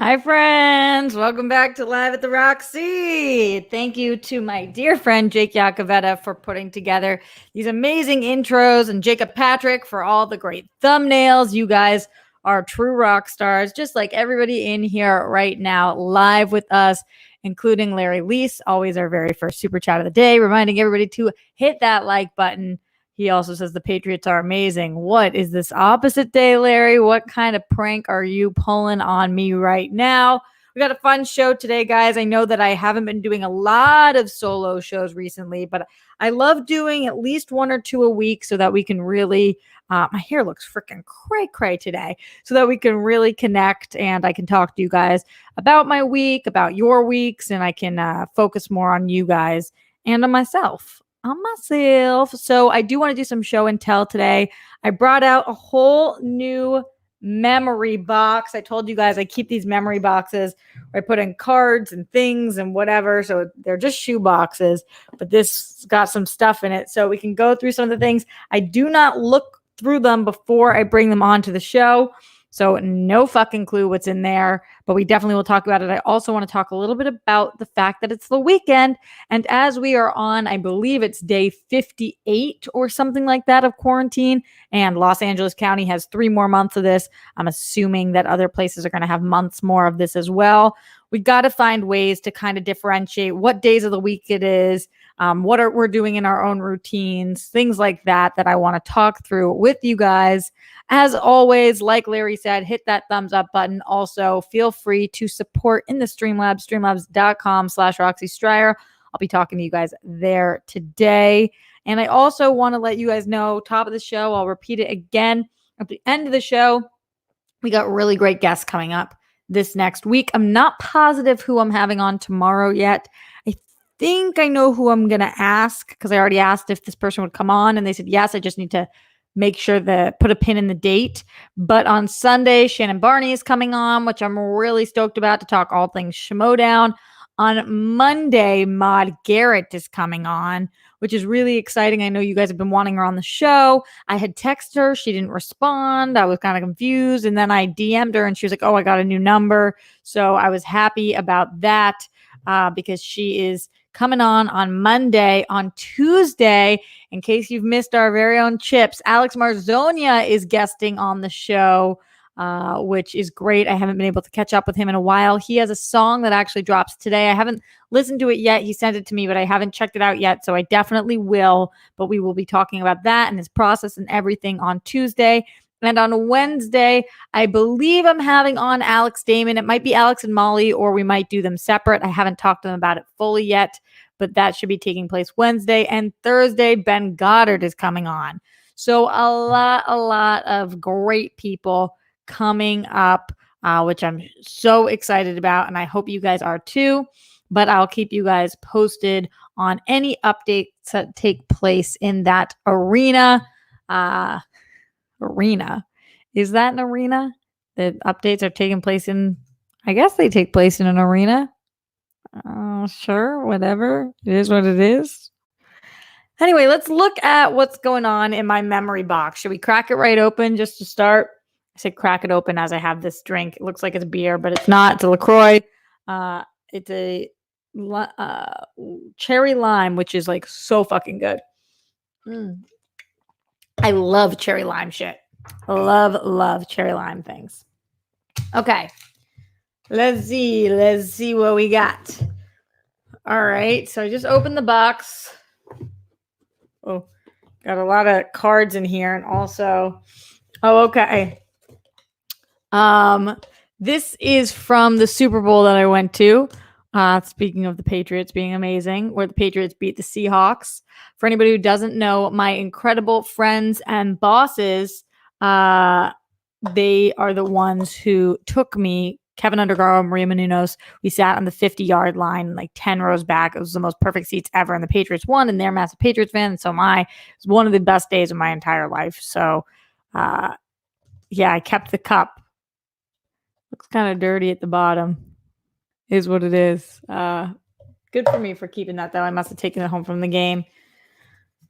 Hi, friends. Welcome back to Live at the Roxy. Thank you to my dear friend Jake Yacovetta for putting together these amazing intros, and Jacob Patrick for all the great thumbnails. You guys are true rock stars, just like everybody in here right now, live with us, including Larry Lease, always our very first super chat of the day, reminding everybody to hit that like button. He also says the Patriots are amazing. What is this opposite day, Larry? What kind of prank are you pulling on me right now? We got a fun show today, guys. I know that I haven't been doing a lot of solo shows recently, but I love doing at least one or two a week so that we can really, my hair looks freaking cray today, so that we can really connect and I can talk to you guys about my week, about your weeks, and I can focus more on you guys and on myself. So I do want to do some show and tell today. I brought out a whole new memory box. I told you guys I keep these memory boxes where I put in cards and things and whatever. So they're just shoe boxes, but this got some stuff in it. So we can go through some of the things. I do not look through them before I bring them onto the show. So no fucking clue what's in there, but we definitely will talk about it. I also want to talk a little bit about the fact that it's the weekend. And as we are on, I believe it's day 58 or something like that of quarantine, and Los Angeles County has 3 more months of this. I'm assuming that other places are going to have months more of this as well. We got to find ways to kind of differentiate what days of the week it is, what we're doing in our own routines, things like that I want to talk through with you guys. As always, like Larry said, hit that thumbs up button. Also, feel free to support in the Streamlabs, streamlabs.com/Roxy Stryer. I'll be talking to you guys there today. And I also want to let you guys know, top of the show, I'll repeat it again. At the end of the show, we got really great guests coming up this next week. I'm not positive who I'm having on tomorrow yet. I think I know who I'm going to ask because I already asked if this person would come on and they said yes. I just need to make sure that put a pin in the date. But on Sunday, Shannon Barney is coming on, which I'm really stoked about, to talk all things Schmodown. On Monday, Maud Garrett is coming on, which is really exciting. I know you guys have been wanting her on the show. I had texted her. She didn't respond. I was kind of confused. And then I DM'd her and she was like, oh, I got a new number. So I was happy about that because she is coming on Monday. On Tuesday, in case you've missed our very own Chips, Alex Marzonia is guesting on the show, which is great. I haven't been able to catch up with him in a while. He has a song that actually drops today. I haven't listened to it yet. He sent it to me, but I haven't checked it out yet, so I definitely will. But we will be talking about that and his process and everything on Tuesday. And on Wednesday, I believe I'm having on Alex Damon. It might be Alex and Molly, or we might do them separate. I haven't talked to them about it fully yet, but that should be taking place Wednesday. And Thursday, Ben Goddard is coming on. So a lot of great people coming up, which I'm so excited about, and I hope you guys are too. But I'll keep you guys posted on any updates that take place in that arena. Is that an arena? The updates are taking place in, I guess they take place in an arena. Sure, whatever. It is what it is. Anyway, let's look at what's going on in my memory box. Should we crack it right open just to start? I say crack it open as I have this drink. It looks like it's beer, but it's not. It's a LaCroix. It's a cherry lime, which is like so fucking good. I love cherry lime shit. Love cherry lime things. Okay. Let's see what we got. All right. So I just opened the box. Oh, got a lot of cards in here. And also, okay. This is from the Super Bowl that I went to. Speaking of the Patriots being amazing, where the Patriots beat the Seahawks. For anybody who doesn't know, my incredible friends and bosses, they are the ones who took me, Kevin Undergaro, Maria Menounos. We sat on the 50-yard line, like 10 rows back. It was the most perfect seats ever, and the Patriots won, and they're massive Patriots fan, and so am I. It was one of the best days of my entire life. So, yeah, I kept the cup. Looks kind of dirty at the bottom. Is what it is. Good for me for keeping that, though. I must have taken it home from the game.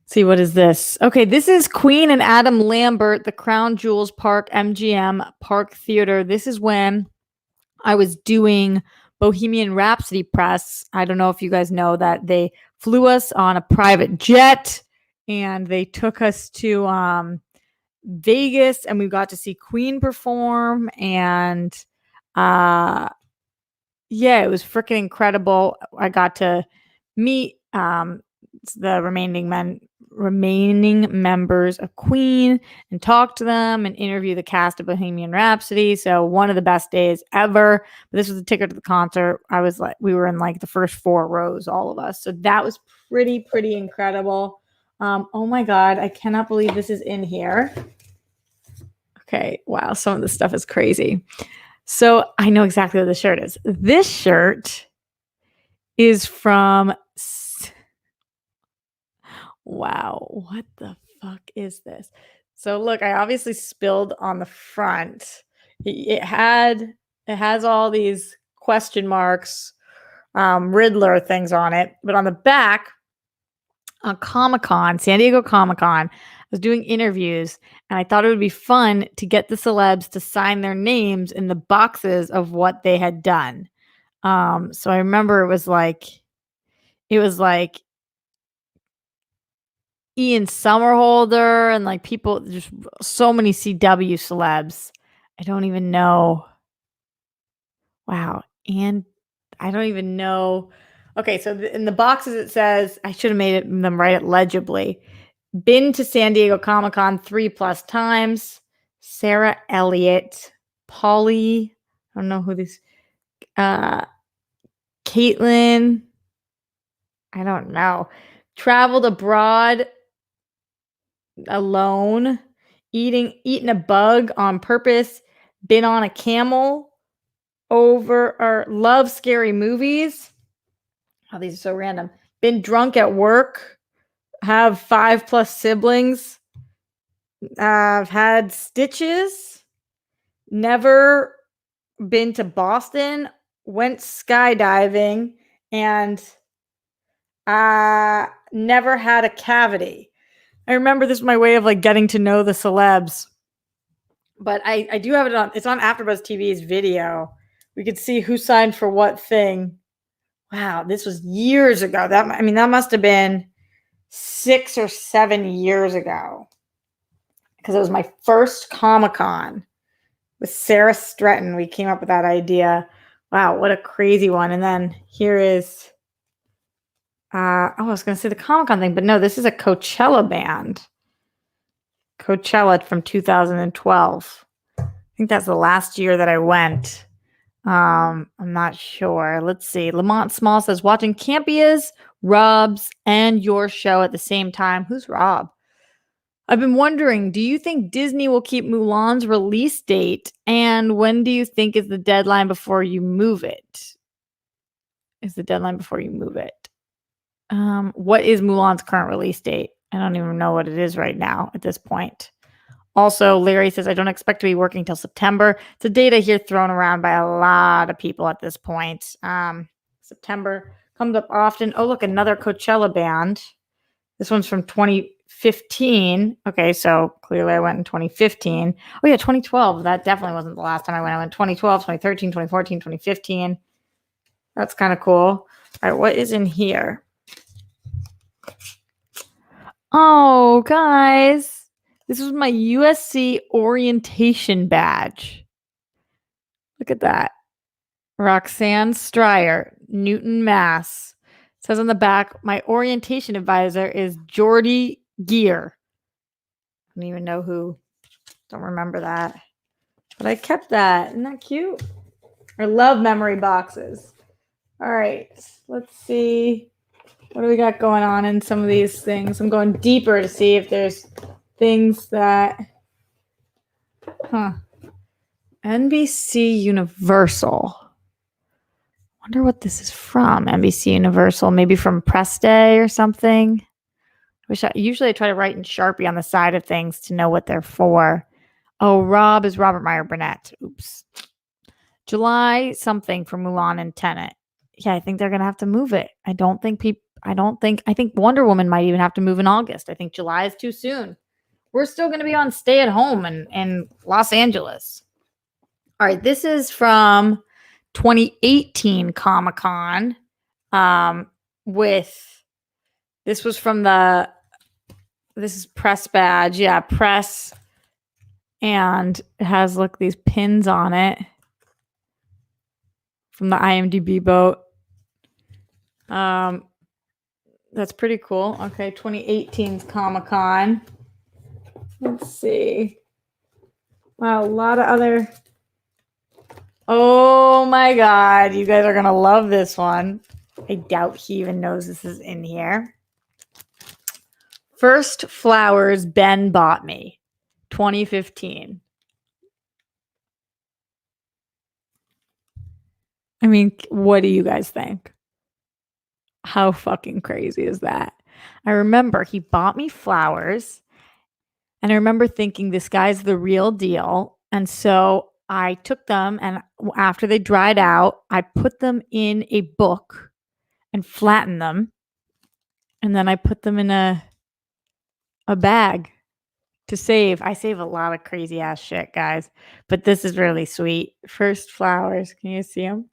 Let's see, what is this? Okay, this is Queen and Adam Lambert, the Crown Jewels Park MGM Park Theater. This is when I was doing Bohemian Rhapsody press. I don't know if you guys know that they flew us on a private jet and they took us to Vegas and we got to see Queen perform and yeah, it was freaking incredible. I got to meet the remaining members of Queen and talk to them and interview the cast of Bohemian Rhapsody. So one of the best days ever. But this was a ticket to the concert. We were in like the first 4 rows, all of us. So that was pretty incredible. Oh my God, I cannot believe this is in here. Okay, wow, some of this stuff is crazy. So I know exactly what the shirt is. This shirt is from. Wow, what the fuck is this? So look, I obviously spilled on the front. It has all these question marks, Riddler things on it, but on the back, on Comic-Con, San Diego Comic-Con, I was doing interviews and I thought it would be fun to get the celebs to sign their names in the boxes of what they had done. So I remember it was like Ian Somerhalder and like people, just so many CW celebs. I don't even know. Wow. And I don't even know. Okay, so in the boxes it says, I should have made them write it legibly. Been to San Diego Comic-Con 3+ times. Sarah Elliott, Polly, I don't know who this, Caitlin, I don't know. Traveled abroad alone, eaten a bug on purpose, been on a camel, love scary movies. Oh, these are so random. Been drunk at work, have 5+ siblings, I've had stitches, never been to Boston, went skydiving, and never had a cavity. I remember this was my way of like getting to know the celebs. But I do have it on. It's on AfterBuzz TV's video. We could see who signed for what thing. Wow, this was years ago. That must have been 6 or 7 years ago because it was my first Comic-Con with Sarah Stretton. We came up with that idea. Wow, what a crazy one! And then here is. I was going to say the Comic-Con thing, but no, this is a Coachella band. Coachella from 2012. I think that's the last year that I went. I'm not sure. Let's see. Lamont Small says, watching Campia's, Rob's, and your show at the same time. Who's Rob? I've been wondering, do you think Disney will keep Mulan's release date? And when do you think is the deadline before you move it? What is Mulan's current release date? I don't even know what it is right now at this point. Also, Larry says, I don't expect to be working till September. It's a date I hear thrown around by a lot of people at this point. September comes up often. Oh, look, another Coachella band. This one's from 2015. Okay, so clearly I went in 2015. Oh, yeah, 2012. That definitely wasn't the last time I went. I went 2012, 2013, 2014, 2015. That's kind of cool. All right, what is in here? Oh, guys. This was my USC orientation badge. Look at that. Roxanne Stryer, Newton, Mass. It says on the back, my orientation advisor is Jordy Gear. I don't even know who. Don't remember that. But I kept that. Isn't that cute? I love memory boxes. All right. Let's see. What do we got going on in some of these things? I'm going deeper to see if there's things that. NBC Universal. Wonder what this is from. NBC Universal, maybe from Press Day or something. Usually I try to write in Sharpie on the side of things to know what they're for. Oh, Rob is Robert Meyer Burnett. Oops. July something for Mulan and Tenet. Yeah, I think they're gonna have to move it. I think Wonder Woman might even have to move in August. I think July is too soon. We're still gonna be on stay at home in Los Angeles. All right, this is from 2018 Comic-Con with this was from this is press badge. Yeah, press. And it has these pins on it from the IMDb boat. That's pretty cool. Okay, 2018's Comic-Con. Let's see. Wow, a lot of other. Oh my God, you guys are gonna love this one. I doubt he even knows this is in here. First flowers Ben bought me, 2015. I mean, what do you guys think? How fucking crazy is that? I remember he bought me flowers, and I remember thinking this guy's the real deal. And so I took them, and after they dried out, I put them in a book and flattened them. And then I put them in a bag to save. I save a lot of crazy ass shit, guys. But this is really sweet. First flowers. Can you see them?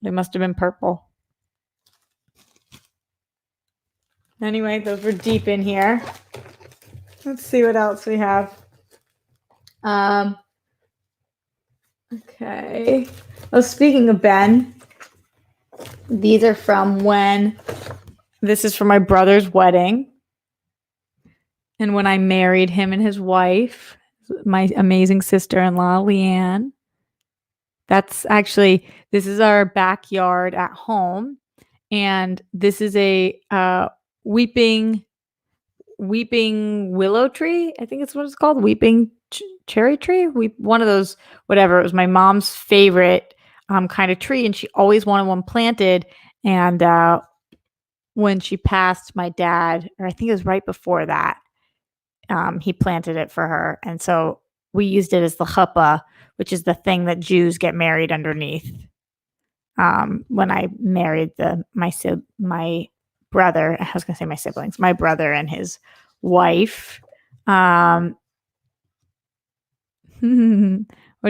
They must have been purple. Anyway, those were deep in here. Let's see what else we have. Okay. Oh, speaking of Ben, these are from when this is from my brother's wedding. And when I married him and his wife, my amazing sister-in-law, Leanne. That's actually, this is our backyard at home. And this is a weeping willow tree. I think it's what it's called. Weeping cherry tree. One of those, whatever. It was my mom's favorite kind of tree. And she always wanted one planted. And when she passed, my dad, or I think it was right before that, he planted it for her. And so we used it as the chuppah, which is the thing that Jews get married underneath. When I married my brother, I was going to say my siblings, my brother and his wife. What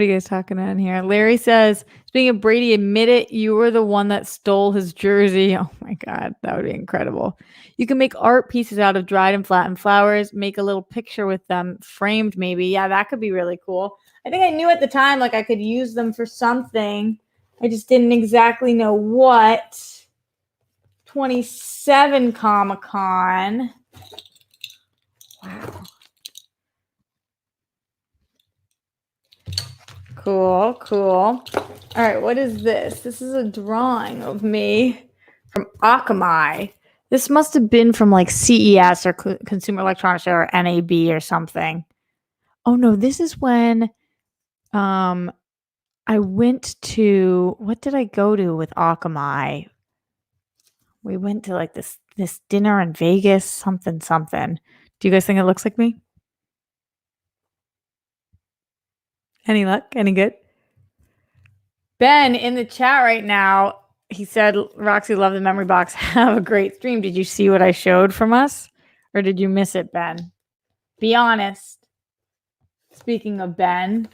are you guys talking about here? Larry says, speaking of Brady, admit it, you were the one that stole his jersey. Oh my God, that would be incredible. You can make art pieces out of dried and flattened flowers, make a little picture with them, framed maybe. Yeah, that could be really cool. I think I knew at the time, I could use them for something. I just didn't exactly know what. 27 Comic-Con. Wow. Cool. All right, what is this? This is a drawing of me from Akamai. This must have been from CES or Consumer Electronics or NAB or something. Oh no, this is when I went to, what did I go to with Akamai? We went to this dinner in Vegas, something. Do you guys think it looks like me? Any luck? Any good? Ben in the chat right now, he said, Roxy, love the memory box. Have a great stream. Did you see what I showed from us? Or did you miss it, Ben? Be honest. Speaking of Ben,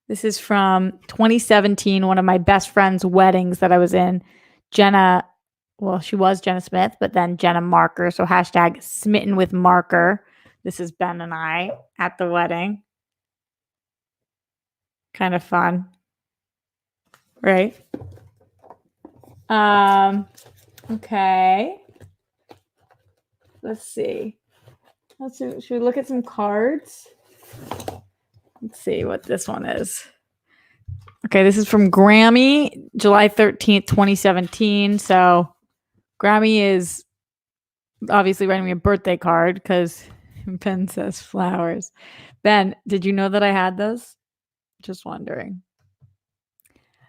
this is from 2017, one of my best friend's weddings that I was in. Jenna, well, she was Jenna Smith, but then Jenna Marker. So hashtag smitten with Marker. This is Ben and I at the wedding. Kind of fun. Right? Okay. Let's see. Should we look at some cards? Let's see what this one is. Okay, this is from Grammy, July 13th, 2017. So Grammy is obviously writing me a birthday card because Ben says flowers. Ben, did you know that I had those? Just wondering.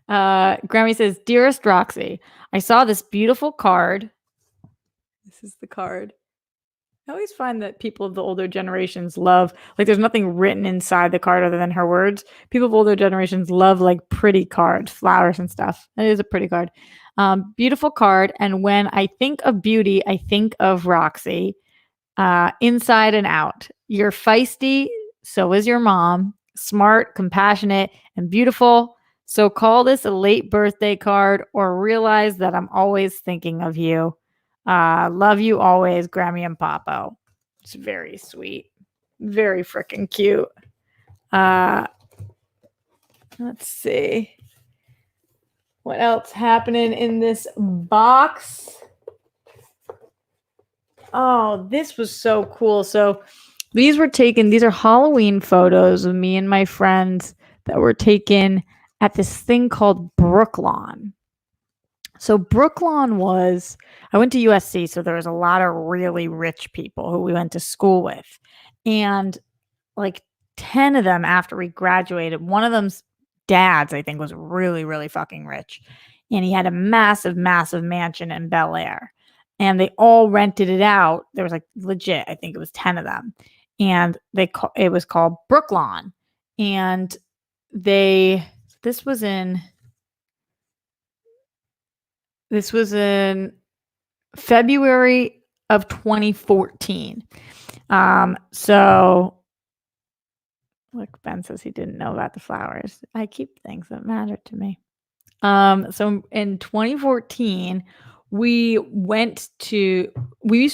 Grammy says, Dearest Roxy, I saw this beautiful card. This is the card. I always find that people of the older generations love, there's nothing written inside the card other than her words. People of older generations love pretty cards, flowers and stuff. It is a pretty card. Beautiful card. And when I think of beauty, I think of Roxy, inside and out. You're feisty. So is your mom. Smart, compassionate, and beautiful. So call this a late birthday card or realize that I'm always thinking of you. Love you always, Grammy and Papo. It's very sweet. Very freaking cute. Let's see. What else happening in this box? Oh, this was so cool. So these are Halloween photos of me and my friends that were taken at this thing called Brooklawn. So Brooklawn I went to USC, so there was a lot of really rich people who we went to school with. And like 10 of them after we graduated, one of them's dads, I think, was really, really fucking rich. And he had a massive, massive mansion in Bel Air. And they all rented it out. There was like legit, I think it was 10 of them. And it was called Brooklawn. And this was in February of 2014. So look, Ben says he didn't know about the flowers. I keep things that matter to me. So in 2014, we used to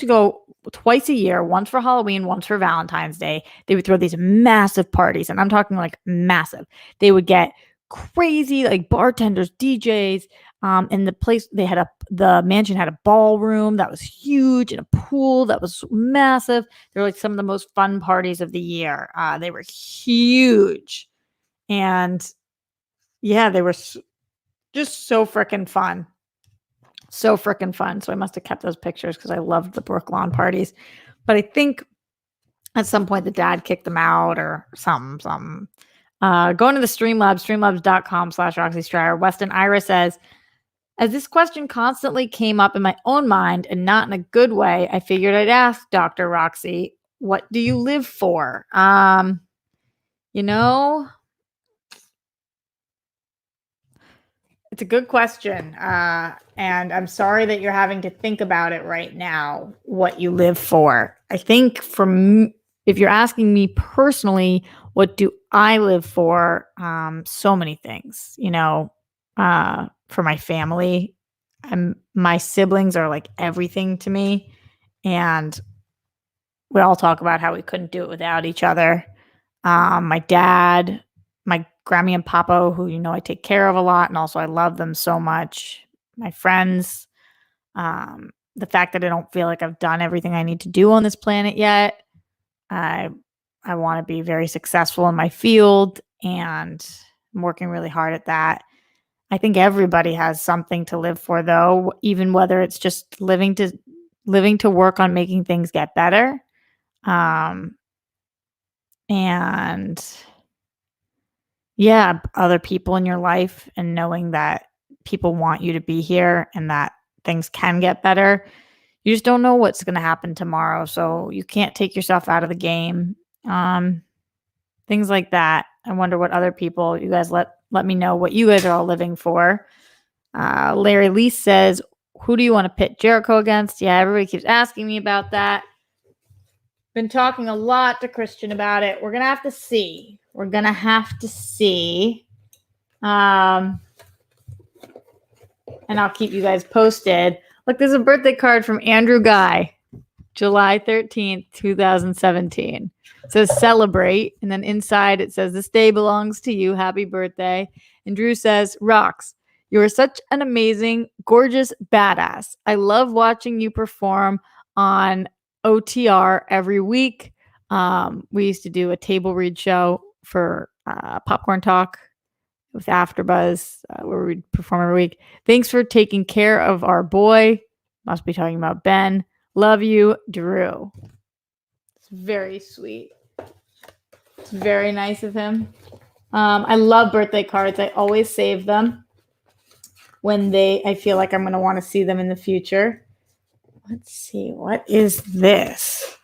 go twice a year, once for Halloween, once for Valentine's Day. They would throw these massive parties, and I'm talking like massive. They would get crazy, like bartenders, DJs. And the mansion had a ballroom that was huge and a pool that was massive. They were like some of the most fun parties of the year. They were huge. And yeah, they were just so freaking fun. So freaking fun. So I must have kept those pictures because I loved the Brooklawn parties. But I think at some point the dad kicked them out or something. Going to the Streamlabs, streamlabs.com/Roxy Stryer. Weston Ira says, as this question constantly came up in my own mind and not in a good way, I figured I'd ask Dr. Roxy, what do you live for? It's a good question. And I'm sorry that you're having to think about it right now, what you live for. I think if you're asking me personally, what do I live for? So many things, for my family. My siblings are like everything to me. And we all talk about how we couldn't do it without each other. My dad, my Grammy and Papo, who I take care of a lot, and also I love them so much. My friends, the fact that I don't feel like I've done everything I need to do on this planet yet. I want to be very successful in my field, and I'm working really hard at that. I think everybody has something to live for, though, even whether it's just living to work on making things get better. And yeah, other people in your life, and knowing that people want you to be here and that things can get better. You just don't know what's going to happen tomorrow, so you can't take yourself out of the game. Things like that. I wonder what other people, you guys let me know what you guys are all living for. Larry Lee says, who do you want to pit Jericho against? Yeah, everybody keeps asking me about that. Been talking a lot to Christian about it. We're going to have to see. And I'll keep you guys posted. Look, there's a birthday card from Andrew Guy, July 13th, 2017. It says celebrate. And then inside it says, this day belongs to you. Happy birthday. And Drew says, Rox, you are such an amazing, gorgeous badass. I love watching you perform on OTR every week. We used to do a table read show for Popcorn Talk with AfterBuzz, where we'd perform every week. Thanks for taking care of our boy. Must be talking about Ben. Love you, Drew. It's very sweet. It's very nice of him. I love birthday cards. I always save them when I feel like I'm going to want to see them in the future. Let's see. What is this?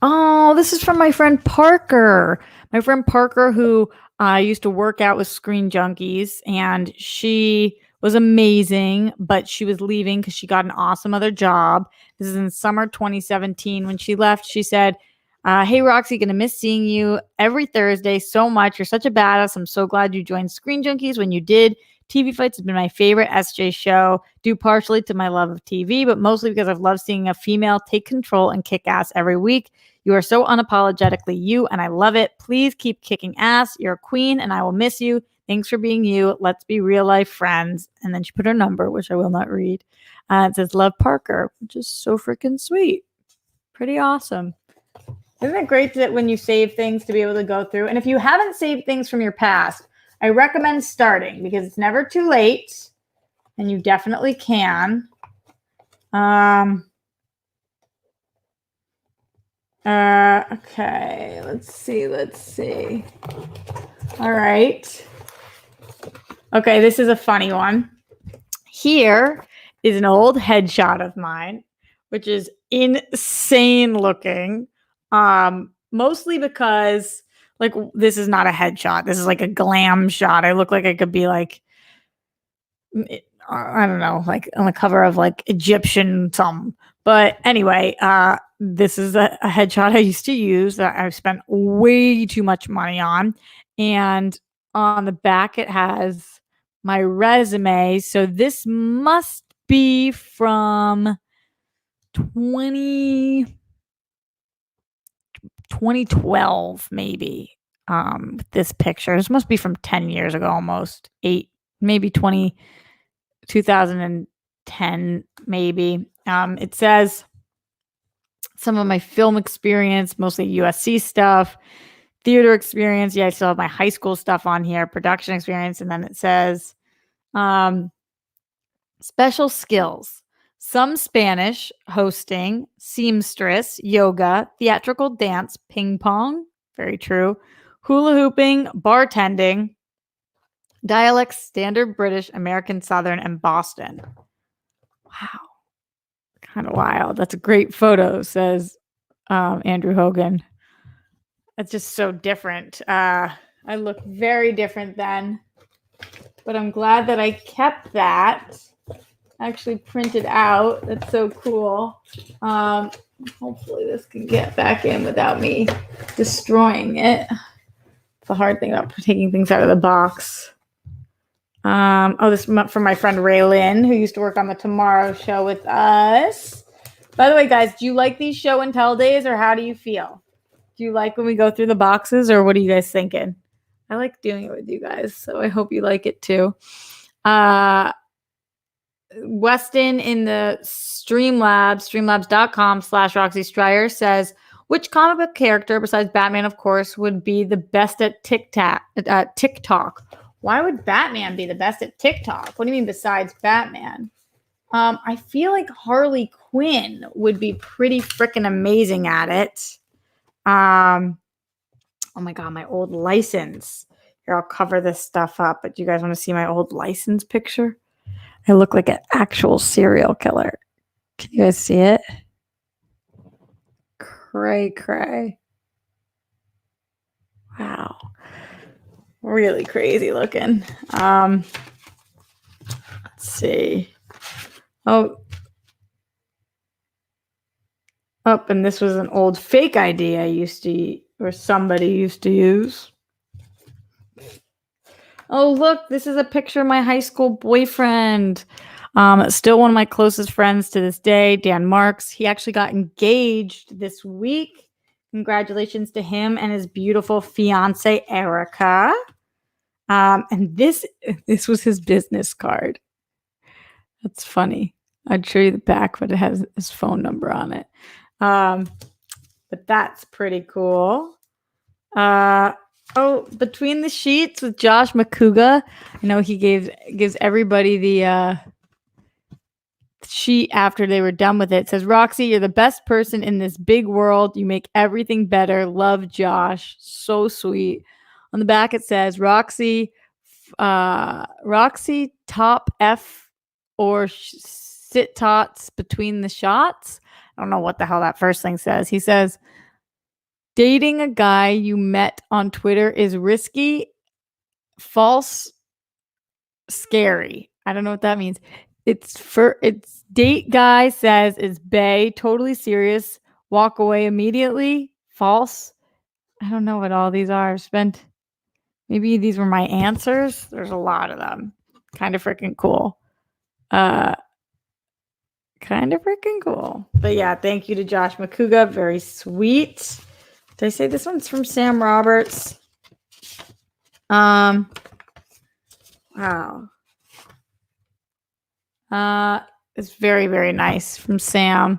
Oh, this is from my friend Parker. My friend Parker, who used to work out with Screen Junkies, and she was amazing, but she was leaving because she got an awesome other job. This is in summer 2017. When she left, she said, Hey, Roxy, gonna miss seeing you every Thursday so much. You're such a badass. I'm so glad you joined Screen Junkies when you did. TV Fights has been my favorite SJ show, due partially to my love of TV, but mostly because I've loved seeing a female take control and kick ass every week. You are so unapologetically you, and I love it. Please keep kicking ass. You're a queen, and I will miss you. Thanks for being you. Let's be real life friends. And then she put her number, which I will not read. It says, Love Parker, which is so freaking sweet. Pretty awesome. Isn't it great that when you save things to be able to go through? And if you haven't saved things from your past, I recommend starting because it's never too late and you definitely can. Okay, let's see. All right. Okay, this is a funny one. Here is an old headshot of mine, which is insane looking. Mostly because like this is not a headshot. This is like a glam shot. I look like I could be like, I don't know, like on the cover of like Egyptian something. But anyway, this is a headshot I used to use that I've spent way too much money on. And on the back, it has my resume. So this must be from 2012, maybe. This picture. This must be from 10 years ago, almost 8, maybe 2010, maybe. It says some of my film experience, mostly USC stuff, theater experience. Yeah, I still have my high school stuff on here, production experience. And then it says special skills. Some Spanish, hosting, seamstress, yoga, theatrical dance, ping pong, very true, hula hooping, bartending, dialects, standard British, American Southern, and Boston. Wow. Kind of wild. That's a great photo, says Andrew Hogan. It's just so different. I look very different then, but I'm glad that I kept that. Actually printed out. That's so cool. Hopefully this can get back in without me destroying it. It's the hard thing about taking things out of the box. This is from my friend Raylyn, who used to work on the Tomorrow Show with us. By the way, guys, do you like these show and tell days, or how do you feel? Do you like when we go through the boxes, or what are you guys thinking? I like doing it with you guys, so I hope you like it too. Weston in the streamlabs.com/Roxy Stryer says, which comic book character besides Batman, of course, would be the best at TikTok? Why would Batman be the best at TikTok? What do you mean besides Batman? I feel like Harley Quinn would be pretty freaking amazing at it. Oh my God, my old license. Here, I'll cover this stuff up, but do you guys want to see my old license picture? I look like an actual serial killer. Can you guys see it? Cray. Wow. Really crazy looking. Let's see. And this was an old fake ID somebody used to use. Oh, look, this is a picture of my high school boyfriend. Still one of my closest friends to this day, Dan Marks. He actually got engaged this week. Congratulations to him and his beautiful fiance, Erica. And this was his business card. That's funny. I'd show you the back, but it has his phone number on it. But that's pretty cool. Between the Sheets with Josh McCouga. I know he gives everybody the sheet after they were done with it. It says, Roxy, you're the best person in this big world. You make everything better. Love, Josh. So sweet. On the back, it says, Roxy top F or sit tots between the shots. I don't know what the hell that first thing says. He says, dating a guy you met on Twitter is risky, false, scary. I don't know what that means. It's date guy says is bae, totally serious, walk away immediately, false. I don't know what all these are. Spent. Maybe these were my answers. There's a lot of them. Kind of freaking cool. Kind of freaking cool. But yeah, thank you to Josh McCouga. Very sweet. Did I say this one's from Sam Roberts? Wow. It's very, very nice from Sam.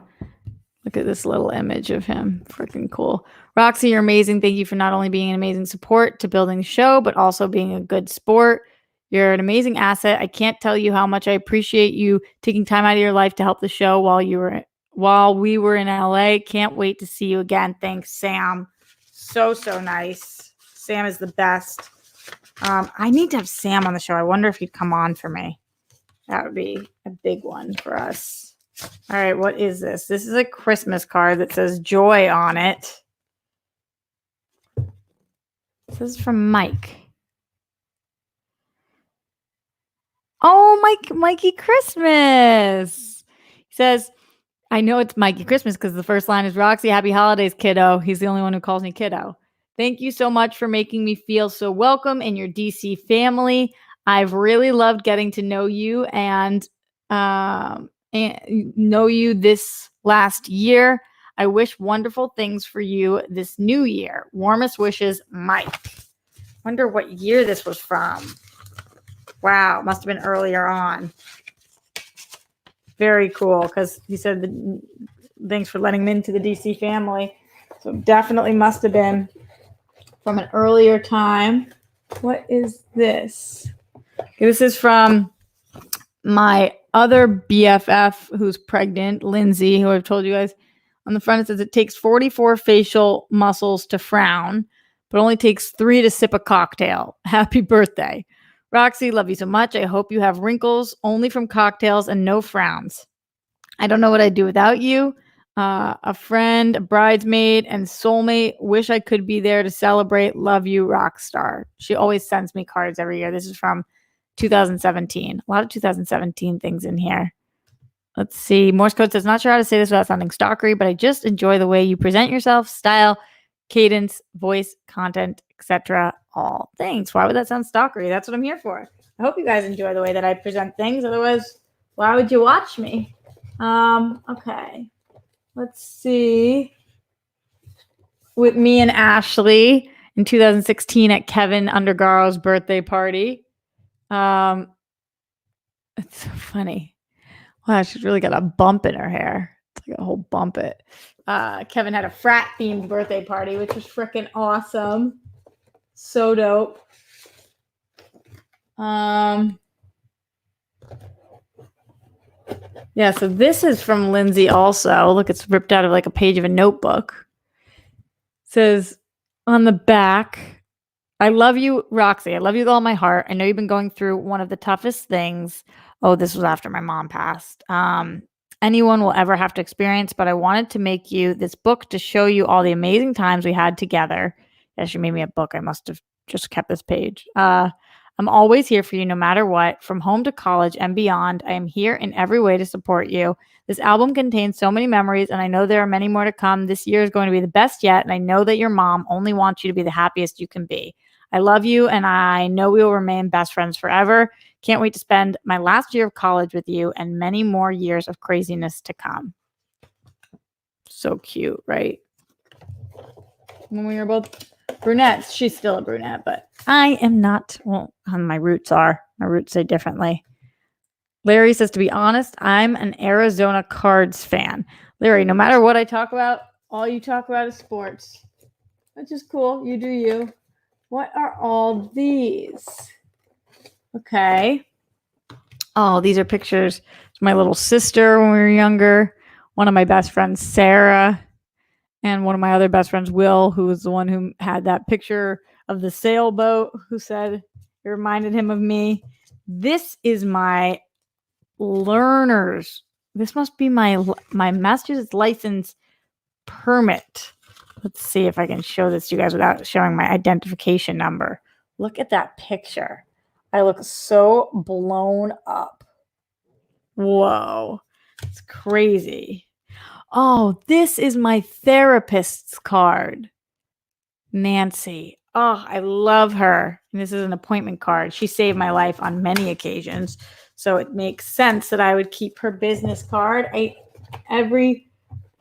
Look at this little image of him. Freaking cool. Roxy, you're amazing. Thank you for not only being an amazing support to building the show, but also being a good sport. You're an amazing asset. I can't tell you how much I appreciate you taking time out of your life to help the show while we were in LA. Can't wait to see you again. Thanks, Sam. So nice. Sam is the best. I need to have Sam on the show. I wonder if he'd come on for me. That would be a big one for us. All right, what is this? This is a Christmas card that says joy on it. This is from Mike. Oh, Mikey Christmas. He says, I know it's Mikey Christmas because the first line is Roxy, happy holidays, kiddo. He's the only one who calls me kiddo. Thank you so much for making me feel so welcome in your DC family. I've really loved getting to know you and know you this last year. I wish wonderful things for you this new year. Warmest wishes, Mike. Wonder what year this was from. Wow, must have been earlier on. Very cool, because he said thanks for letting him into the DC family. So definitely must have been from an earlier time. What is this? Okay, this is from my other BFF who's pregnant, Lindsay, who I've told you guys. On the front, it says it takes 44 facial muscles to frown, but only takes 3 to sip a cocktail. Happy birthday. Roxy, love you so much. I hope you have wrinkles only from cocktails and no frowns. I don't know what I'd do without you. A friend, a bridesmaid, and soulmate. Wish I could be there to celebrate. Love you, Rockstar. She always sends me cards every year. This is from 2017. A lot of 2017 things in here. Let's see. Morse code says, not sure how to say this without sounding stalkery, but I just enjoy the way you present yourself, style, cadence, voice, content, etc. All. Thanks. Why would that sound stalkery? That's what I'm here for. I hope you guys enjoy the way that I present things. Otherwise, why would you watch me? Okay. Let's see. With me and Ashley in 2016 at Kevin Undergaro's birthday party. It's so funny. Wow, she's really got a bump in her hair. It's like a whole bump it. Kevin had a frat themed birthday party, which was freaking awesome. So dope. Yeah, so this is from Lindsay also. Look, it's ripped out of like a page of a notebook. It says on the back, I love you, Roxy. I love you with all my heart. I know you've been going through one of the toughest things. Oh, this was after my mom passed. Anyone will ever have to experience, but I wanted to make you this book to show you all the amazing times we had together. Yeah, she made me a book. I must have just kept this page. I'm always here for you no matter what, from home to college and beyond. I am here in every way to support you. This album contains so many memories, and I know there are many more to come. This year is going to be the best yet, and I know that your mom only wants you to be the happiest you can be. I love you, and I know we will remain best friends forever. Can't wait to spend my last year of college with you and many more years of craziness to come. So cute, right? When we were both brunettes. She's still a brunette, but I am not. Well, my roots are. My roots say differently. Larry says, to be honest, I'm an Arizona Cards fan. Larry, no matter what I talk about, all you talk about is sports. Which is cool. You do you. What are all these? Okay. Oh, these are pictures of my little sister when we were younger. One of my best friends, Sarah. And one of my other best friends, Will, who was the one who had that picture of the sailboat, who said it reminded him of me. This is my learner's. This must be my Massachusetts license permit. Let's see if I can show this to you guys without showing my identification number. Look at that picture. I look so blown up. Whoa. It's crazy. Oh, this is my therapist's card. Nancy. Oh, I love her. And this is an appointment card. She saved my life on many occasions. So it makes sense that I would keep her business card.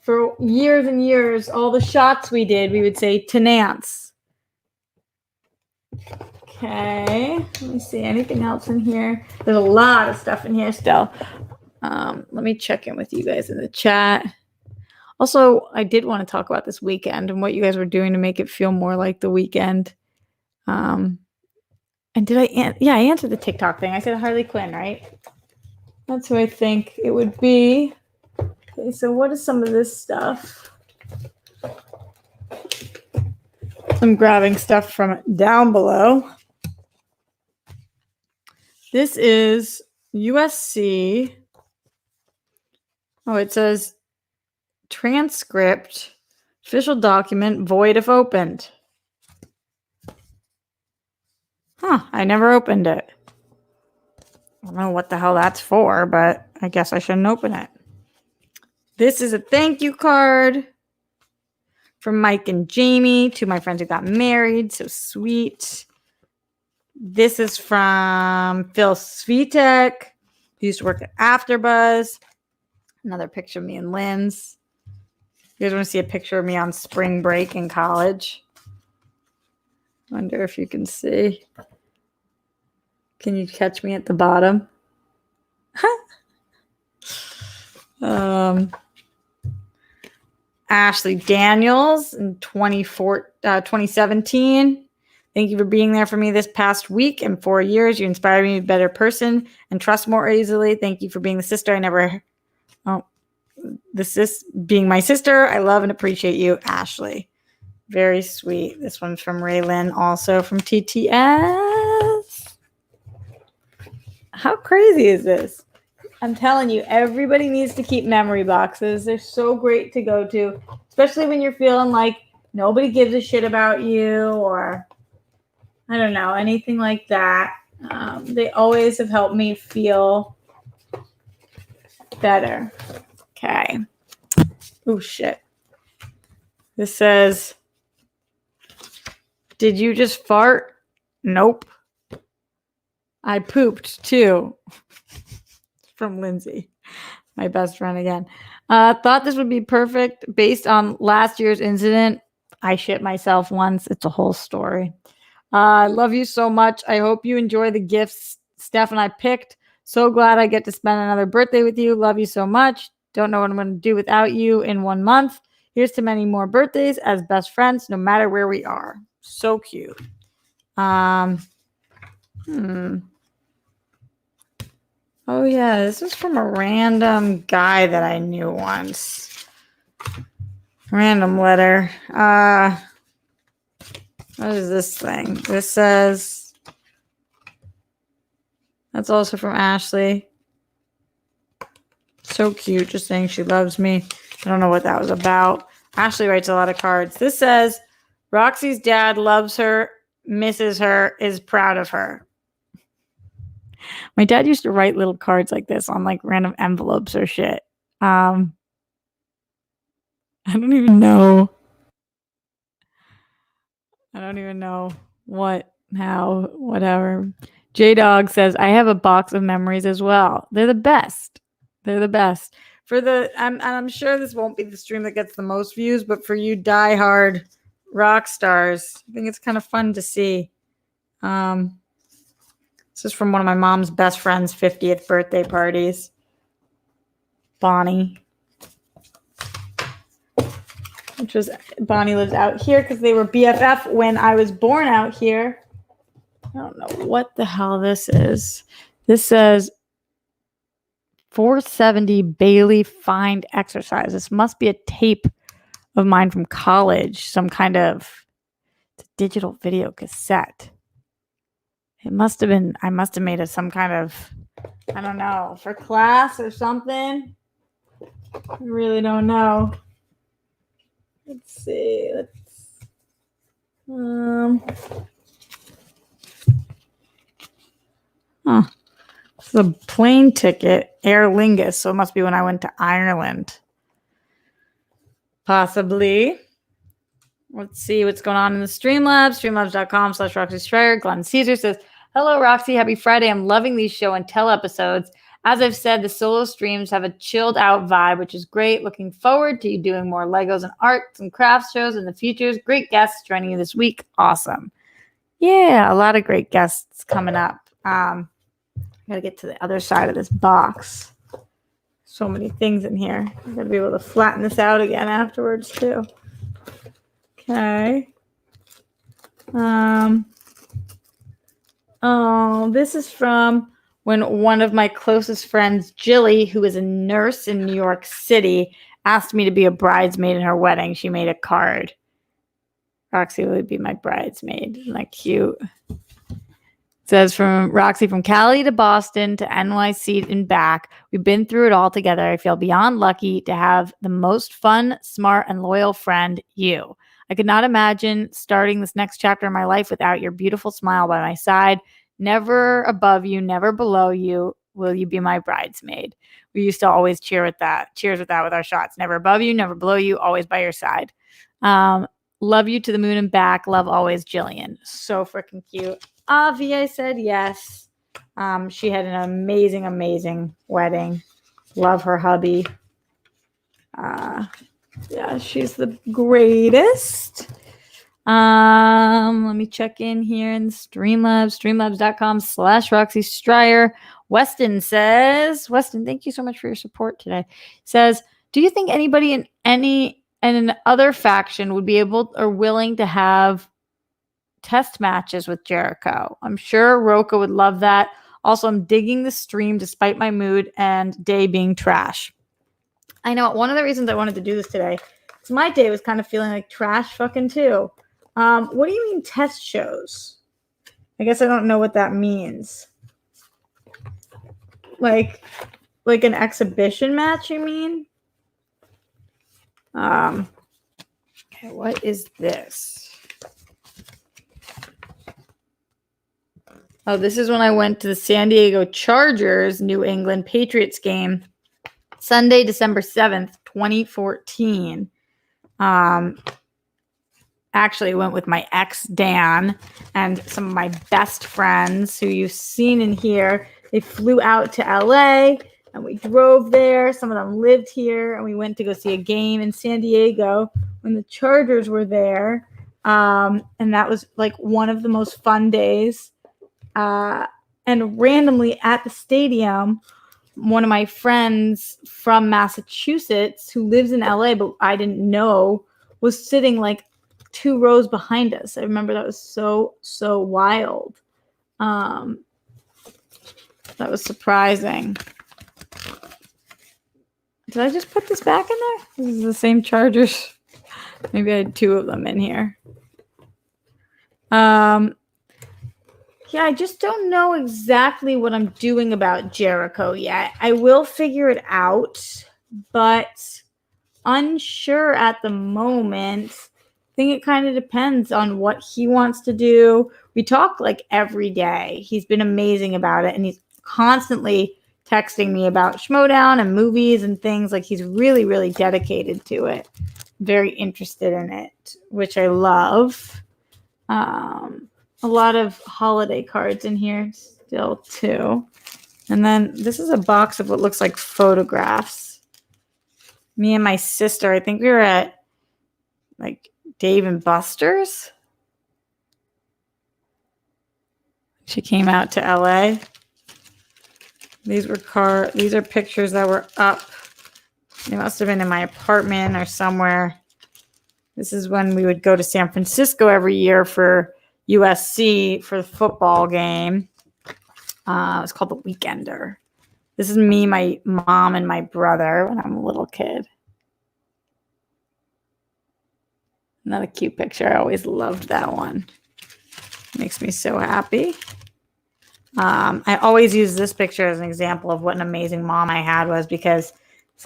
For years and years, all the shots we did, we would say to Nance. Okay, let me see anything else in here. There's a lot of stuff in here still. Let me check in with you guys in the chat. Also, I did want to talk about this weekend and what you guys were doing to make it feel more like the weekend. And did I answered the TikTok thing. I said Harley Quinn, right? That's who I think it would be. Okay, so what is some of this stuff? I'm grabbing stuff from down below. This is USC. Oh, it says transcript, official document, void if opened. Huh, I never opened it. I don't know what the hell that's for, but I guess I shouldn't open it. This is a thank you card from Mike and Jamie, two of my friends who got married. So sweet. This is from Phil Svitek, who used to work at AfterBuzz. Another picture of me and Lynn's. You guys want to see a picture of me on spring break in college? Wonder if you can see. Can you catch me at the bottom? Ashley Daniels in 2017. Thank you for being there for me this past week and 4 years. You inspired me to be a better person and trust more easily. Thank you for being the sister I never... being my sister. I love and appreciate you, Ashley. Very sweet. This one's from Raylyn, also from TTS. How crazy is this? I'm telling you, everybody needs to keep memory boxes. They're so great to go to, especially when you're feeling like nobody gives a shit about you or, I don't know, anything like that. They always have helped me feel better. Okay. Oh, shit. This says, did you just fart? Nope. I pooped too. From Lindsay, my best friend again. Thought this would be perfect based on last year's incident. I shit myself once. It's a whole story. I love you so much. I hope you enjoy the gifts Steph and I picked. So glad I get to spend another birthday with you. Love you so much. Don't know what I'm going to do without you in 1 month. Here's to many more birthdays as best friends, no matter where we are. So cute. Oh, yeah, this is from a random guy that I knew once. Random letter. What is this thing? This says, that's also from Ashley. So cute, just saying she loves me. I don't know what that was about. Ashley writes a lot of cards. This says, Roxy's dad loves her, misses her, is proud of her. My dad used to write little cards like this on like random envelopes or shit. I don't even know. What, how, whatever. J-Dog says, I have a box of memories as well. They're the best. I'm sure this won't be the stream that gets the most views, but for you diehard rock stars, I think it's kind of fun to see. This is from one of my mom's best friend's 50th birthday parties. Bonnie. Bonnie lives out here because they were BFF when I was born out here. I don't know what the hell this is. This says 470 Bailey Find exercise. This must be a tape of mine from college, some kind of digital video cassette. It must have been, I must have made it some kind of, I don't know, for class or something. I really don't know. Let's see. This is a plane ticket, Aer Lingus, so it must be when I went to Ireland. Possibly. Let's see what's going on in the Streamlabs. Streamlabs.com/Roxy Strider. Glenn Caesar says, hello, Roxy. Happy Friday. I'm loving these show and tell episodes. As I've said, the solo streams have a chilled out vibe, which is great. Looking forward to you doing more Legos and arts and crafts shows in the future. Great guests joining you this week. Awesome. Yeah, a lot of great guests coming up. I gotta get to the other side of this box. So many things in here. I gotta be able to flatten this out again afterwards too. Okay. Oh, this is from when one of my closest friends, Jilly, who is a nurse in New York City, asked me to be a bridesmaid in her wedding. She made a card. Roxy would be my bridesmaid. Isn't that cute? It says from Roxy, from Cali to Boston to NYC and back. We've been through it all together. I feel beyond lucky to have the most fun, smart, and loyal friend, you. I could not imagine starting this next chapter in my life without your beautiful smile by my side. Never above you, never below you. Will you be my bridesmaid? We used to always cheers with that with our shots. Never above you, never below you, always by your side. Love you to the moon and back. Love always, Jillian. So freaking cute. Avi, I said yes. She had an amazing, amazing wedding. Love her hubby. Yeah, she's the greatest. Let me check in here in Streamlabs, streamlabs.com/Roxy Strider. Weston says, Weston, thank you so much for your support today. Says, do you think anybody in an other faction would be able or willing to have test matches with Jericho? I'm sure Roka would love that. Also, I'm digging the stream despite my mood and day being trash. I know one of the reasons I wanted to do this today is my day was kind of feeling like trash fucking too. What do you mean test shows? I guess I don't know what that means. Like an exhibition match, you mean? Okay, what is this? Oh, this is when I went to the San Diego Chargers New England Patriots game, Sunday, December 7th, 2014. Actually went with my ex, Dan, and some of my best friends who you've seen in here. They flew out to LA and we drove there. Some of them lived here and we went to go see a game in San Diego when the Chargers were there. And that was like one of the most fun days. And randomly at the stadium, one of my friends from Massachusetts who lives in LA, but I didn't know, was sitting like 2 rows behind us. I remember that was so wild. That was surprising. Did I just put this back in there? This is the same Chargers. Maybe I had 2 of them in here. Yeah, I just don't know exactly what I'm doing about Jericho yet. I will figure it out, but unsure at the moment. I think it kind of depends on what he wants to do. We talk like every day. He's been amazing about it, and he's constantly texting me about Schmodown and movies and things. Like, he's really, really dedicated to it. Very interested in it, which I love. A lot of holiday cards in here still too. And then this is a box of what looks like photographs. Me and my sister, I think we were at like Dave and Buster's. She came out to LA. These are pictures that were up. They must have been in my apartment or somewhere. This is when we would go to San Francisco every year for USC for the football game. It's called The Weekender. This is me, my mom, and my brother when I'm a little kid. Another cute picture. I always loved that one. Makes me so happy. I always use this picture as an example of what an amazing mom I had was, because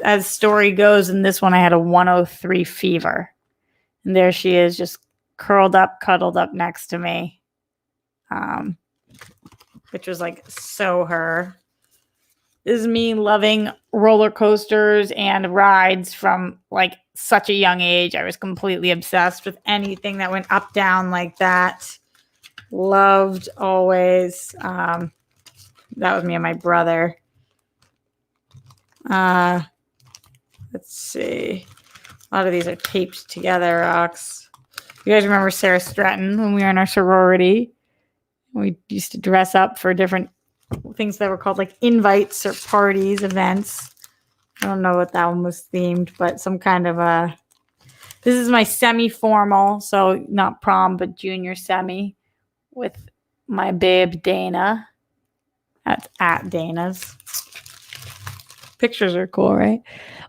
as story goes, in this one I had a 103 fever. And there she is, just curled up, cuddled up next to me, which was like so her. This is me loving roller coasters and rides from like such a young age. I was completely obsessed with anything that went up, down like that. Loved always. That was me and my brother. Let's see. A lot of these are taped together rocks. You guys remember Sarah Stratton when we were in our sorority? We used to dress up for different things that were called like invites or parties, events. I don't know what that one was themed, but some kind of a... This is my semi-formal, so not prom, but junior semi with my babe Dana. That's at Dana's. Pictures are cool, right?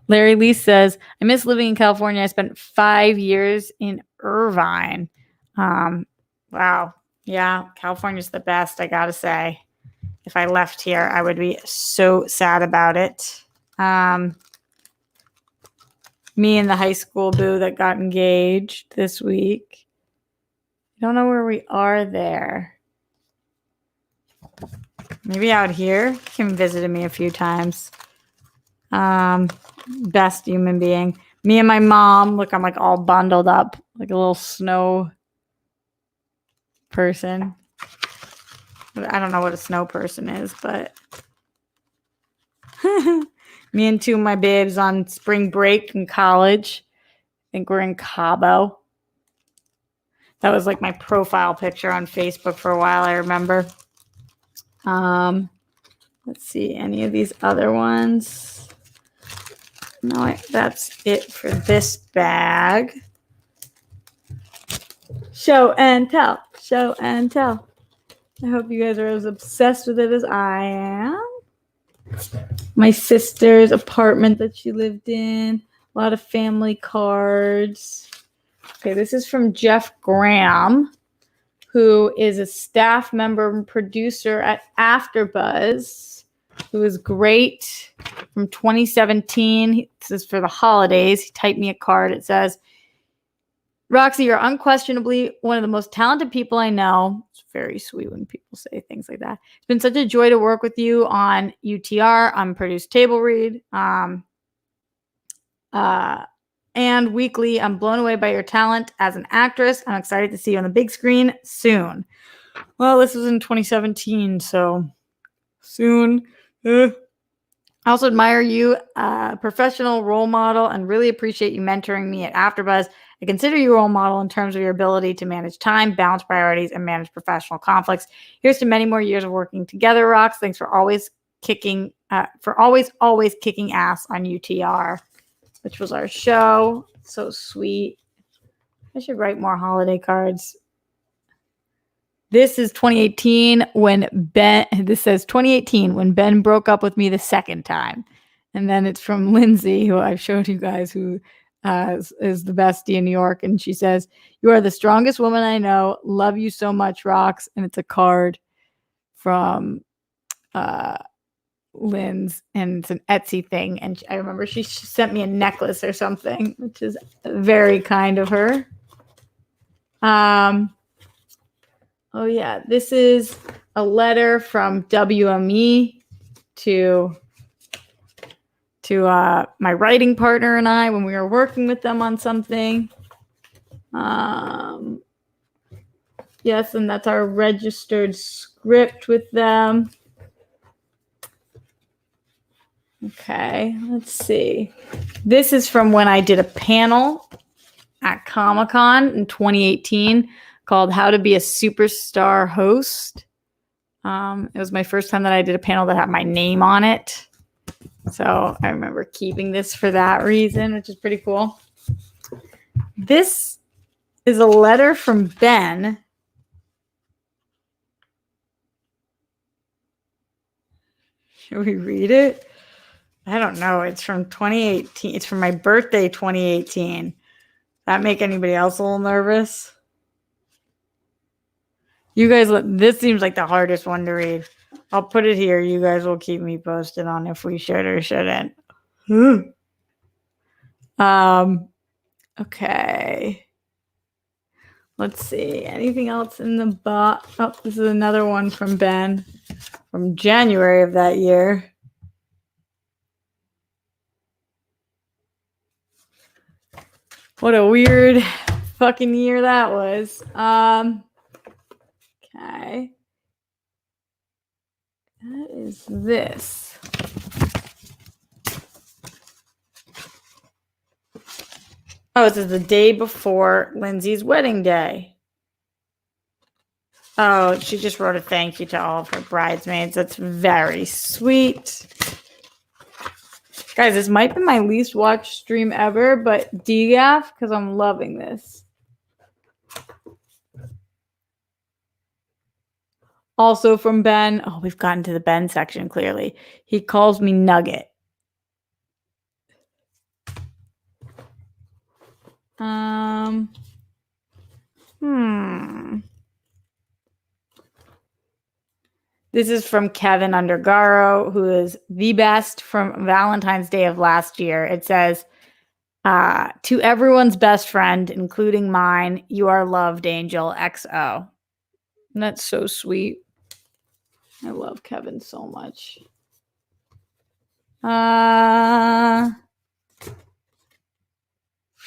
Larry Lee says, I miss living in California. I spent 5 years in Irvine. Wow. Yeah, California's the best, I gotta say. If I left here, I would be so sad about it. Me and the high school boo that got engaged this week. I don't know where we are there. Maybe out here. Kim visited me a few times. Best human being. Me and my mom. Look, I'm like all bundled up like a little snow person. I don't know what a snow person is, but me and two of my babes on spring break in college. I think we're in Cabo. That was like my profile picture on Facebook for a while, I remember. Let's see, any of these other ones? No, that's it for this bag. Show and tell. Show and tell. I hope you guys are as obsessed with it as I am. My sister's apartment that she lived in. A lot of family cards. Okay, this is from Jeff Graham, who is a staff member and producer at AfterBuzz, who is great from 2017. This is for the holidays. He typed me a card. It says, Roxy, you're unquestionably one of the most talented people I know. It's very sweet when people say things like that. It's been such a joy to work with you on UTR, on Produced Table Read, and weekly. I'm blown away by your talent as an actress. I'm excited to see you on the big screen soon. Well, this was in 2017, so soon. I also admire you, professional role model, and really appreciate you mentoring me at AfterBuzz. I consider you a role model in terms of your ability to manage time, balance priorities, and manage professional conflicts. Here's to many more years of working together, Rox. Thanks for always kicking ass on UTR, which was our show. So sweet. I should write more holiday cards. This is 2018 when Ben, this says 2018 when Ben broke up with me the second time. And then it's from Lindsay, who I've showed you guys, who is the bestie in New York. And she says, you are the strongest woman I know. Love you so much, Rox. And it's a card from Lynn's, and it's an Etsy thing. And I remember she sent me a necklace or something, which is very kind of her. Oh yeah, this is a letter from WME to my writing partner and I when we were working with them on something. Yes, and that's our registered script with them. Okay, let's see. This is from when I did a panel at Comic-Con in 2018 called How to Be a Superstar Host. It was my first time that I did a panel that had my name on it. So I remember keeping this for that reason, which is pretty cool. This is a letter from Ben. Should we read it? I don't know. It's from 2018. It's from my birthday, 2018. That make anybody else a little nervous? You guys, this seems like the hardest one to read. I'll put it here. You guys will keep me posted on if we should or shouldn't. Okay. Let's see. Anything else in the box? Oh, this is another one from Ben from January of that year. What a weird fucking year that was. Okay. What is this? Oh, this is the day before Lindsay's wedding day. Oh, she just wrote a thank you to all of her bridesmaids. That's very sweet. Guys, this might be my least watched stream ever, but DGAF, because I'm loving this. Also from Ben. Oh, we've gotten to the Ben section, clearly. He calls me Nugget. This is from Kevin Undergaro, who is the best from Valentine's Day of last year. It says, to everyone's best friend, including mine, you are loved, Angel XO. And that's so sweet. I love Kevin so much. From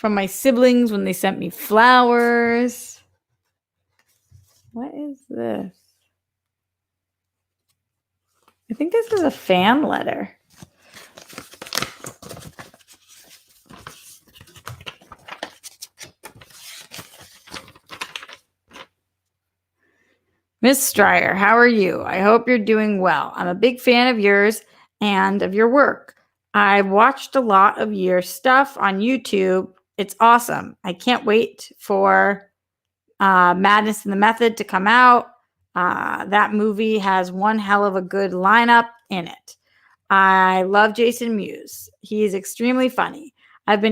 my siblings when they sent me flowers. What is this? I think this is a fan letter. Miss Stryer, how are you? I hope you're doing well. I'm a big fan of yours and of your work. I've watched a lot of your stuff on YouTube. It's awesome. I can't wait for Madness in the Method to come out. That movie has one hell of a good lineup in it. I love Jason Mewes. He is extremely funny. I've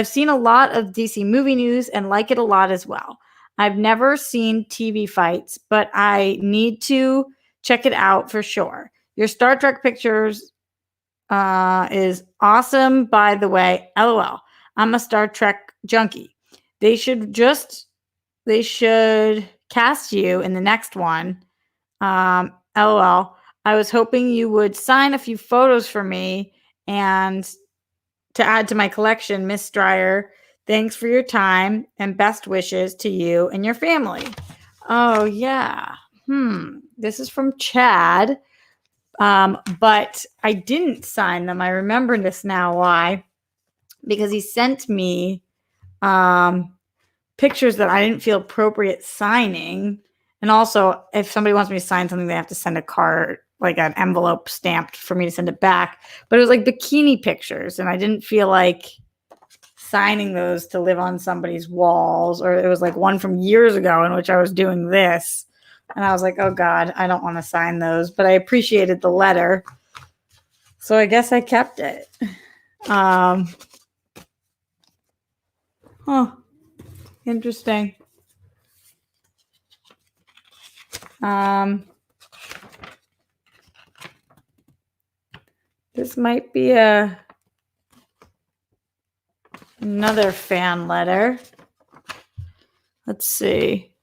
seen a lot of DC movie news and like it a lot as well. I've never seen TV fights, but I need to check it out for sure. Your Star Trek pictures is awesome, by the way. LOL. I'm a Star Trek junkie. They should cast you in the next one. LOL. I was hoping you would sign a few photos for me and to add to my collection, Miss Stryer. Thanks for your time and best wishes to you and your family. Oh, yeah. This is from Chad. But I didn't sign them. I remember this now. Why? Because he sent me pictures that I didn't feel appropriate signing. And also, if somebody wants me to sign something, they have to send a card, like an envelope stamped for me to send it back. But it was like bikini pictures, and I didn't feel like signing those to live on somebody's walls. Or it was like one from years ago in which I was doing this. And I was like, oh, God, I don't want to sign those. But I appreciated the letter. So I guess I kept it. Interesting. This might be another fan letter. Let's see.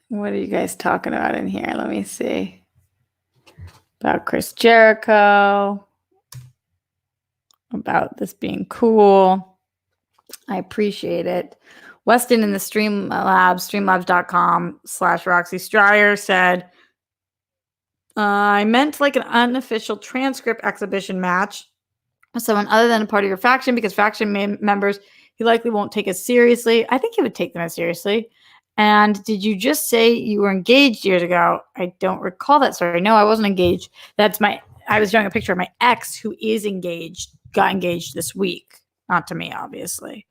What are you guys talking about in here? Let me see. About Chris Jericho. About this being cool. I appreciate it. Weston in the streamlabs.com/Roxy Stryer said, I meant like an unofficial transcript exhibition match with someone other than a part of your faction because faction members, he likely won't take us seriously. I think he would take them as seriously. And did you just say you were engaged years ago? I don't recall that story. No, I wasn't engaged. I was showing a picture of my ex who is engaged, got engaged this week. Not to me, obviously.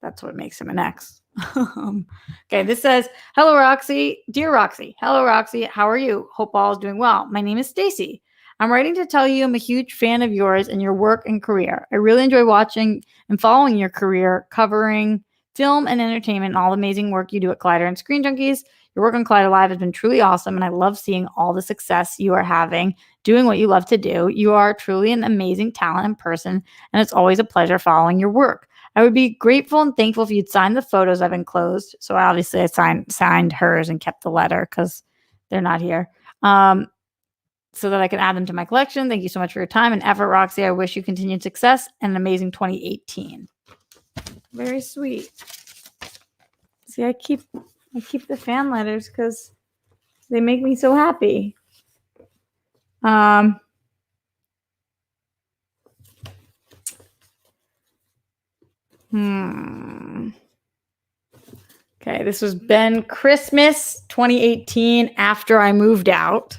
That's what makes him an ex. Okay, this says, hello, Roxy. Dear Roxy. Hello, Roxy. How are you? Hope all is doing well. My name is Stacy. I'm writing to tell you I'm a huge fan of yours and your work and career. I really enjoy watching and following your career, covering film and entertainment and all the amazing work you do at Collider and Screen Junkies. Your work on Collider Live has been truly awesome, and I love seeing all the success you are having, doing what you love to do. You are truly an amazing talent and person, and it's always a pleasure following your work. I would be grateful and thankful if you'd sign the photos I've enclosed. So obviously I signed hers and kept the letter because they're not here. so that I can add them to my collection. Thank you so much for your time and effort, Roxy. I wish you continued success and an amazing 2018. Very sweet. See, I keep the fan letters because they make me so happy. Okay, this was Ben Christmas 2018 after I moved out.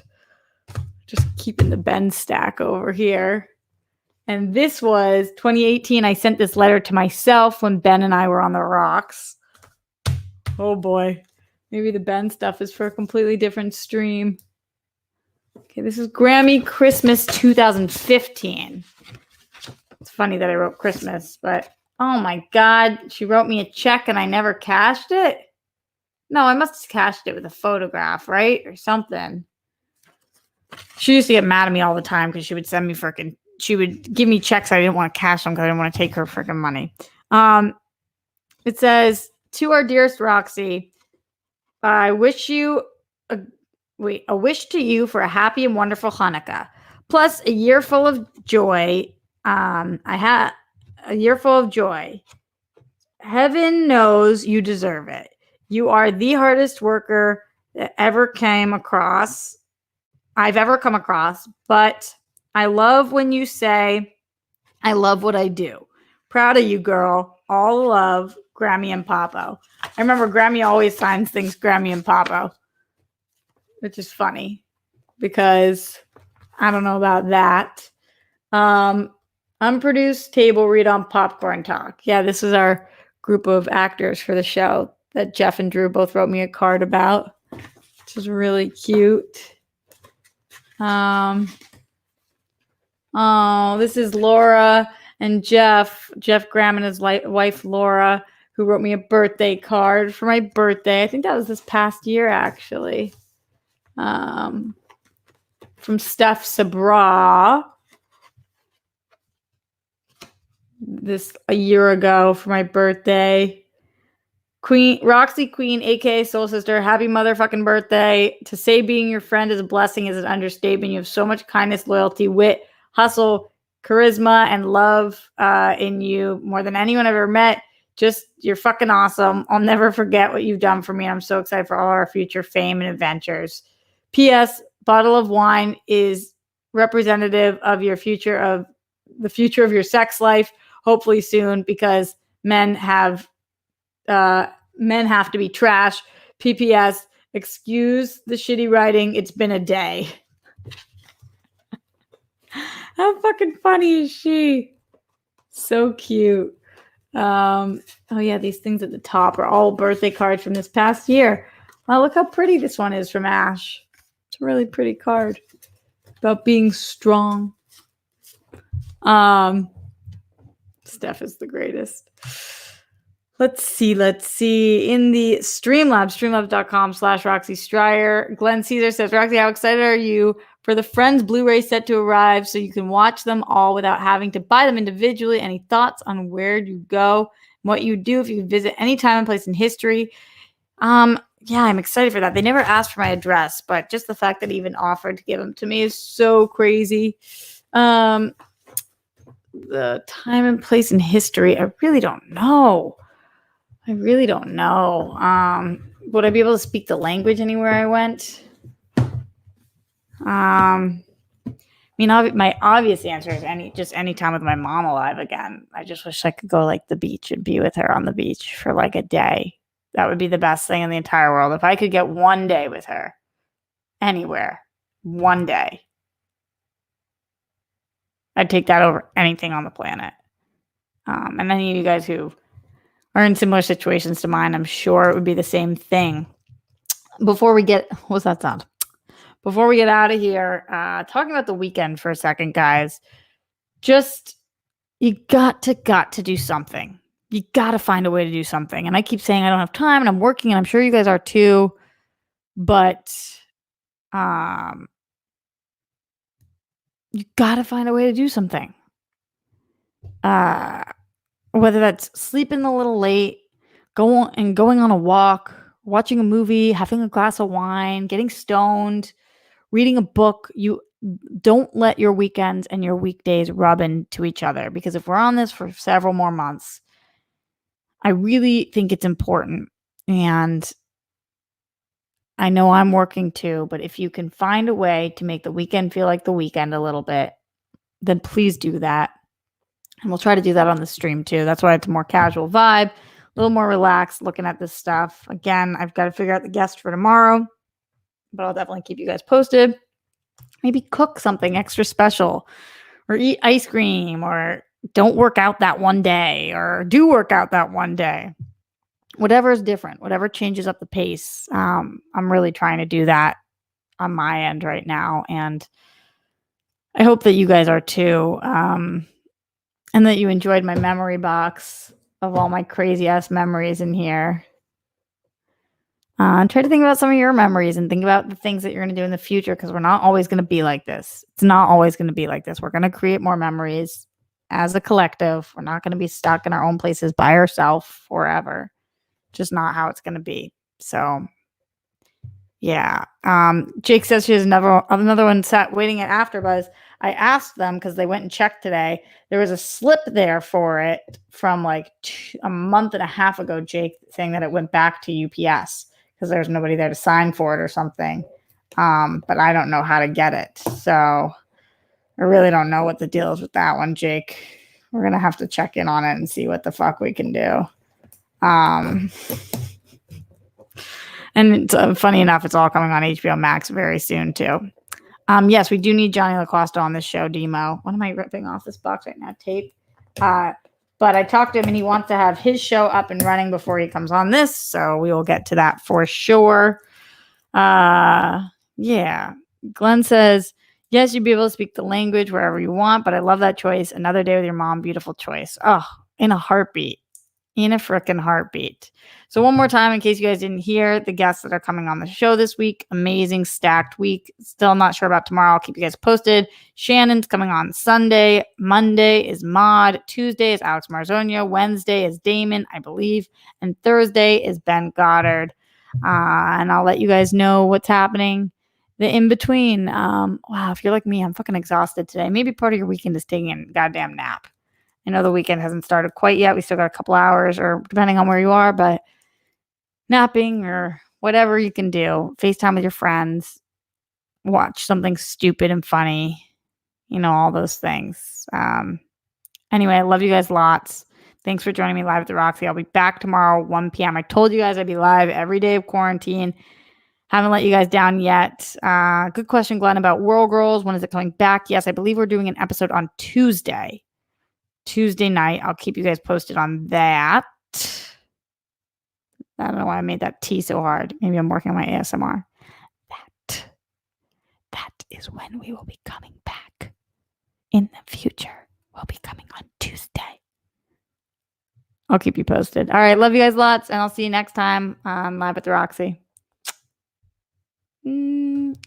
Just keeping the Ben stack over here. And this was 2018. I sent this letter to myself when Ben and I were on the rocks. Oh boy. Maybe the Ben stuff is for a completely different stream. Okay, this is Grammy Christmas 2015. It's funny that I wrote Christmas, but oh my God, she wrote me a check and I never cashed it? No, I must have cashed it with a photograph, right? Or something. She used to get mad at me all the time because she would send me she would give me checks. I didn't want to cash them because I didn't want to take her freaking money. It says, to our dearest Roxy, I wish you a wish to you for a happy and wonderful Hanukkah, plus a year full of joy. I had a year full of joy. Heaven knows you deserve it. You are the hardest worker that I've ever come across, but I love when you say, I love what I do. Proud of you, girl. All love, Grammy and Papo. I remember Grammy always signs things Grammy and Papo, which is funny because I don't know about that. Unproduced table read on Popcorn Talk. Yeah, this is our group of actors for the show that Jeff and Drew both wrote me a card about, which is really cute. Oh, this is Laura and Jeff Graham and his wife Laura, who wrote me a birthday card for my birthday. I think that was this past year, actually. From Steph Sabra. This a year ago for my birthday. Roxy Queen, aka Soul Sister, happy motherfucking birthday. To say being your friend is a blessing is an understatement. You have so much kindness, loyalty, wit, hustle, charisma, and love in you, more than anyone I've ever met. Just, you're fucking awesome. I'll never forget what you've done for me. I'm so excited for all our future fame and adventures. P.S. Bottle of wine is representative of your future, of the future of your sex life, hopefully soon, because men have to be trash. PPS, excuse the shitty writing. It's been a day. How fucking funny is she? So cute. Oh yeah, these things at the top are all birthday cards from this past year. Wow, look how pretty this one is from Ash. It's a really pretty card about being strong. Steph is the greatest. Let's see. In the streamlabs.com/Roxy Stryer, Glenn Caesar says, Roxy, how excited are you for the Friends Blu-ray set to arrive so you can watch them all without having to buy them individually? Any thoughts on where you go, what you do if you could visit any time and place in history? Yeah, I'm excited for that. They never asked for my address, but just the fact that he even offered to give them to me is so crazy. The time and place in history, I really don't know. Would I be able to speak the language anywhere I went? My obvious answer is any time with my mom alive again. I just wish I could go like the beach and be with her on the beach for like a day. That would be the best thing in the entire world. If I could get one day with her anywhere, one day, I'd take that over anything on the planet. And any of you guys who are in similar situations to mine, I'm sure it would be the same thing. Before we get out of here, talking about the weekend for a second, guys, just, you got to do something. You got to find a way to do something. And I keep saying I don't have time and I'm working, and I'm sure you guys are too, but you got to find a way to do something. Whether that's sleeping a little late, going on a walk, watching a movie, having a glass of wine, getting stoned, reading a book, you don't let your weekends and your weekdays rub into each other, because if we're on this for several more months, I really think it's important. And I know I'm working too, but if you can find a way to make the weekend feel like the weekend a little bit, then please do that. And we'll try to do that on the stream too. That's why it's a more casual vibe, a little more relaxed looking at this stuff. Again, I've got to figure out the guest for tomorrow, but I'll definitely keep you guys posted. Maybe cook something extra special, or eat ice cream, or don't work out that one day, or do work out that one day. Whatever is different, whatever changes up the pace. I'm really trying to do that on my end right now. And I hope that you guys are too. And that you enjoyed my memory box of all my crazy ass memories in here. Try to think about some of your memories and think about the things that you're going to do in the future, because we're not always going to be like this. It's not always going to be like this. We're going to create more memories as a collective. We're not going to be stuck in our own places by ourselves forever. Just not how it's going to be. So, yeah. Jake says she has another one sat waiting at AfterBuzz. I asked them because they went and checked today. There was a slip there for it from like a month and a half ago, Jake, saying that it went back to UPS because there's nobody there to sign for it or something. But I don't know how to get it. So I really don't know what the deal is with that one, Jake. We're going to have to check in on it and see what the fuck we can do. And it's, funny enough, it's all coming on HBO Max very soon too. Yes, we do need Johnny LaCosta on this show, Demo. What am I ripping off this box right now? Tape. But I talked to him and he wants to have his show up and running before he comes on this. So we will get to that for sure. Yeah. Glenn says, yes, you'd be able to speak the language wherever you want, but I love that choice. Another day with your mom. Beautiful choice. Oh, in a heartbeat. In a freaking heartbeat. So one more time, in case you guys didn't hear, the guests that are coming on the show this week, amazing stacked week. Still not sure about tomorrow. I'll keep you guys posted. Shannon's coming on Sunday. Monday is Maud. Tuesday is Alex Marzonio. Wednesday is Damon, I believe. And Thursday is Ben Goddard. And I'll let you guys know what's happening the in between. Wow, if you're like me, I'm fucking exhausted today. Maybe part of your weekend is taking a goddamn nap. I know the weekend hasn't started quite yet. We still got a couple hours, or depending on where you are, but napping or whatever you can do. FaceTime with your friends. Watch something stupid and funny. You know, all those things. Anyway, I love you guys lots. Thanks for joining me live at the Roxy. I'll be back tomorrow, 1 p.m. I told you guys I'd be live every day of quarantine. Haven't let you guys down yet. Good question, Glenn, about World Girls. When is it coming back? Yes, I believe we're doing an episode on Tuesday night. I'll keep you guys posted on that. I don't know why I made that T so hard. Maybe I'm working on my ASMR. That is when we will be coming back. In the future, we'll be coming on Tuesday. I'll keep you posted. All right, love you guys lots, and I'll see you next time on Live at the Roxy.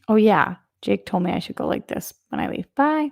Oh yeah, Jake told me I should go like this when I leave. Bye.